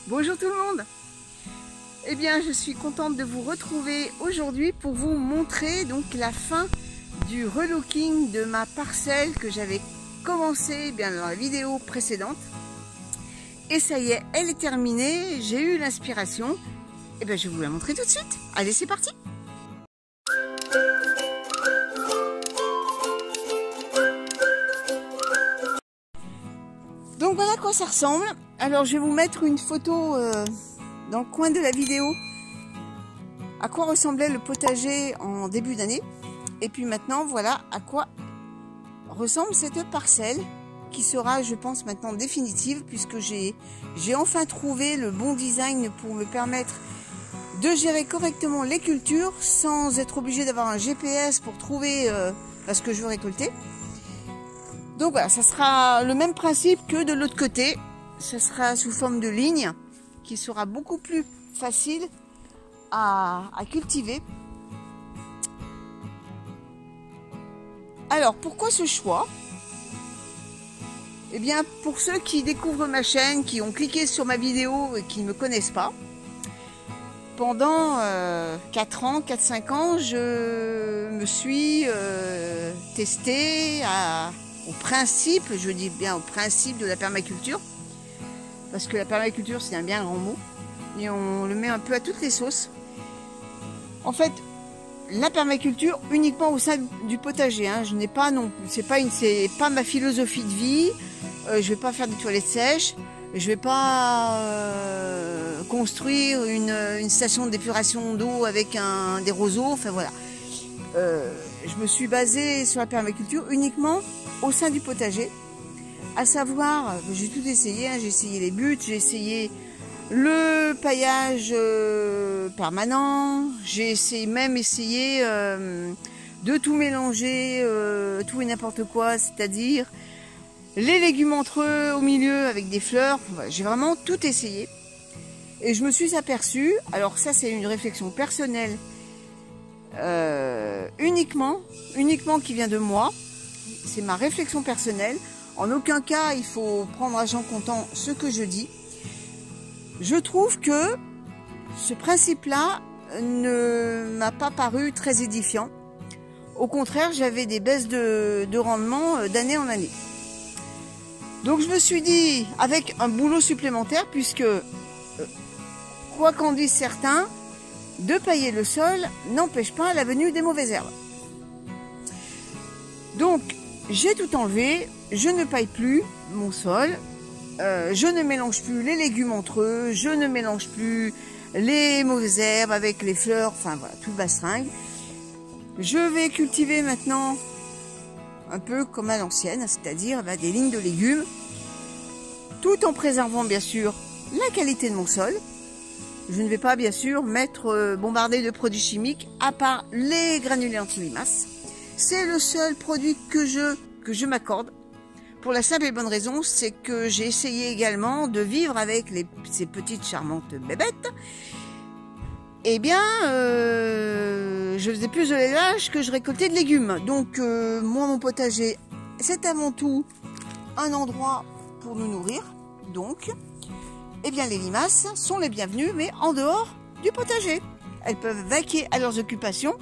Bonjour tout le monde. Eh bien, je suis contente de vous retrouver aujourd'hui pour vous montrer donc la fin du relooking de ma parcelle que j'avais commencé bien dans la vidéo précédente. Et ça y est, elle est terminée, j'ai eu l'inspiration. Et bien, je vais vous la montrer tout de suite. Allez, c'est parti. Donc voilà à quoi ça ressemble. Alors je vais vous mettre une photo dans le coin de la vidéo à quoi ressemblait le potager en début d'année. Et puis maintenant voilà à quoi ressemble cette parcelle qui sera, je pense, maintenant définitive, puisque j'ai enfin trouvé le bon design pour me permettre de gérer correctement les cultures sans être obligé d'avoir un GPS pour trouver ce que je veux récolter. Donc voilà, ça sera le même principe que de l'autre côté. Ça sera sous forme de ligne qui sera beaucoup plus facile à cultiver. Alors, pourquoi ce choix? Eh bien, pour ceux qui découvrent ma chaîne, qui ont cliqué sur ma vidéo et qui ne me connaissent pas, pendant 4-5 ans, je me suis testée au principe, je dis bien au principe de la permaculture, parce que la permaculture c'est un bien grand mot, et on le met un peu à toutes les sauces. En fait, la permaculture uniquement au sein du potager, hein. Je n'ai pas non, c'est pas ma philosophie de vie. Je vais pas faire des toilettes sèches, je vais pas construire une station d'épuration d'eau avec des roseaux, enfin voilà. Je me suis basée sur la permaculture uniquement au sein du potager, à savoir, j'ai tout essayé, hein. J'ai essayé les buttes, j'ai essayé le paillage permanent, j'ai même essayé de tout mélanger, tout et n'importe quoi, c'est-à-dire les légumes entre eux au milieu avec des fleurs. Voilà, j'ai vraiment tout essayé et je me suis aperçue, alors ça c'est une réflexion personnelle uniquement qui vient de moi, c'est ma réflexion personnelle. En aucun cas il faut prendre à Jean comptant ce que je dis. Je trouve que ce principe-là ne m'a pas paru très édifiant. Au contraire, j'avais des baisses de rendement d'année en année. Donc je me suis dit, avec un boulot supplémentaire, puisque, quoi qu'en disent certains, de pailler le sol n'empêche pas la venue des mauvaises herbes. Donc, j'ai tout enlevé, je ne paille plus mon sol, je ne mélange plus les légumes entre eux, je ne mélange plus les mauvaises herbes avec les fleurs, enfin voilà, tout bastringue. Je vais cultiver maintenant un peu comme à l'ancienne, c'est-à-dire des lignes de légumes, tout en préservant bien sûr la qualité de mon sol. Je ne vais pas bien sûr bombarder de produits chimiques, à part les granulés anti-limaces. C'est le seul produit que je m'accorde. Pour la simple et bonne raison, c'est que j'ai essayé également de vivre avec ces petites charmantes bébêtes. Eh bien, je faisais plus de l'élevage que je récoltais de légumes. Donc, moi, mon potager, c'est avant tout un endroit pour nous nourrir. Donc, eh bien, les limaces sont les bienvenues, mais en dehors du potager. Elles peuvent vaquer à leurs occupations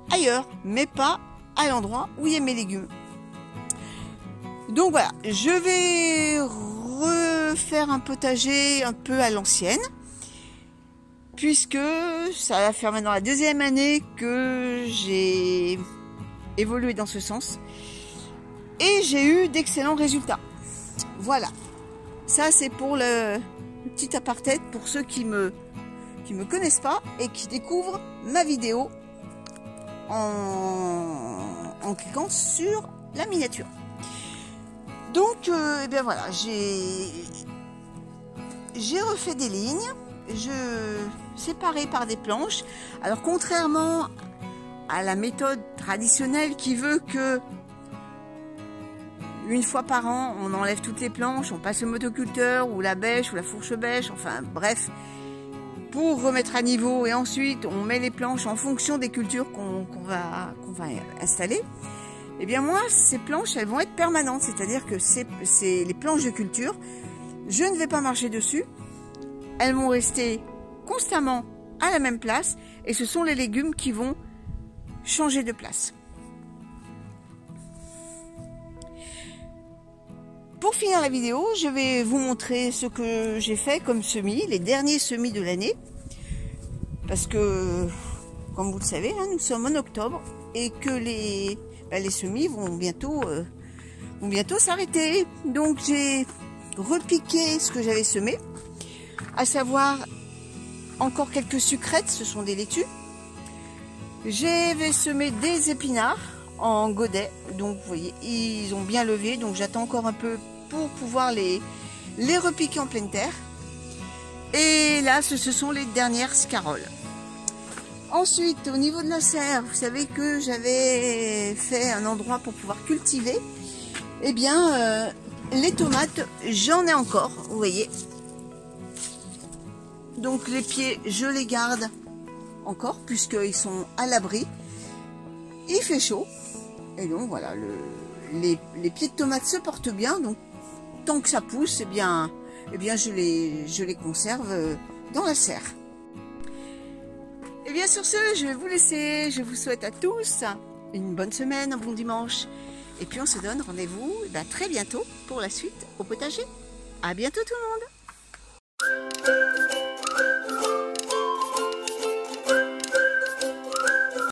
ailleurs, mais pas à l'endroit où il y a mes légumes. Donc voilà, je vais refaire un potager un peu à l'ancienne, puisque ça va faire maintenant la deuxième année que j'ai évolué dans ce sens. Et j'ai eu d'excellents résultats. Voilà, ça c'est pour le petit aparté pour ceux qui me connaissent pas et qui découvrent ma vidéo en cliquant sur la miniature. Donc, eh bien voilà, j'ai refait des lignes, séparées par des planches. Alors, contrairement à la méthode traditionnelle qui veut que une fois par an, on enlève toutes les planches, on passe le motoculteur ou la bêche ou la fourche bêche, enfin bref, pour remettre à niveau, et ensuite on met les planches en fonction des cultures qu'on va installer. Eh bien moi, ces planches, elles vont être permanentes, c'est-à-dire que c'est les planches de culture, je ne vais pas marcher dessus, elles vont rester constamment à la même place et ce sont les légumes qui vont changer de place. Pour finir la vidéo, je vais vous montrer ce que j'ai fait comme semis, les derniers semis de l'année. Parce que, comme vous le savez, hein, nous sommes en octobre et que les semis vont bientôt s'arrêter. Donc j'ai repiqué ce que j'avais semé, à savoir encore quelques sucrètes, ce sont des laitues. J'avais semé des épinards en godet, donc vous voyez, ils ont bien levé, donc j'attends encore un peu pour pouvoir les repiquer en pleine terre. Et là, ce sont les dernières scaroles. Ensuite, au niveau de la serre, vous savez que j'avais fait un endroit pour pouvoir cultiver. Eh bien, les tomates, j'en ai encore, vous voyez. Donc les pieds, je les garde encore, puisqu'ils sont à l'abri. Il fait chaud. Et donc voilà, les pieds de tomates se portent bien. Donc tant que ça pousse, eh bien je les conserve dans la serre. Et bien sur ce, je vais vous laisser. Je vous souhaite à tous une bonne semaine, un bon dimanche. Et puis on se donne rendez-vous très bientôt pour la suite au potager. À bientôt tout le monde.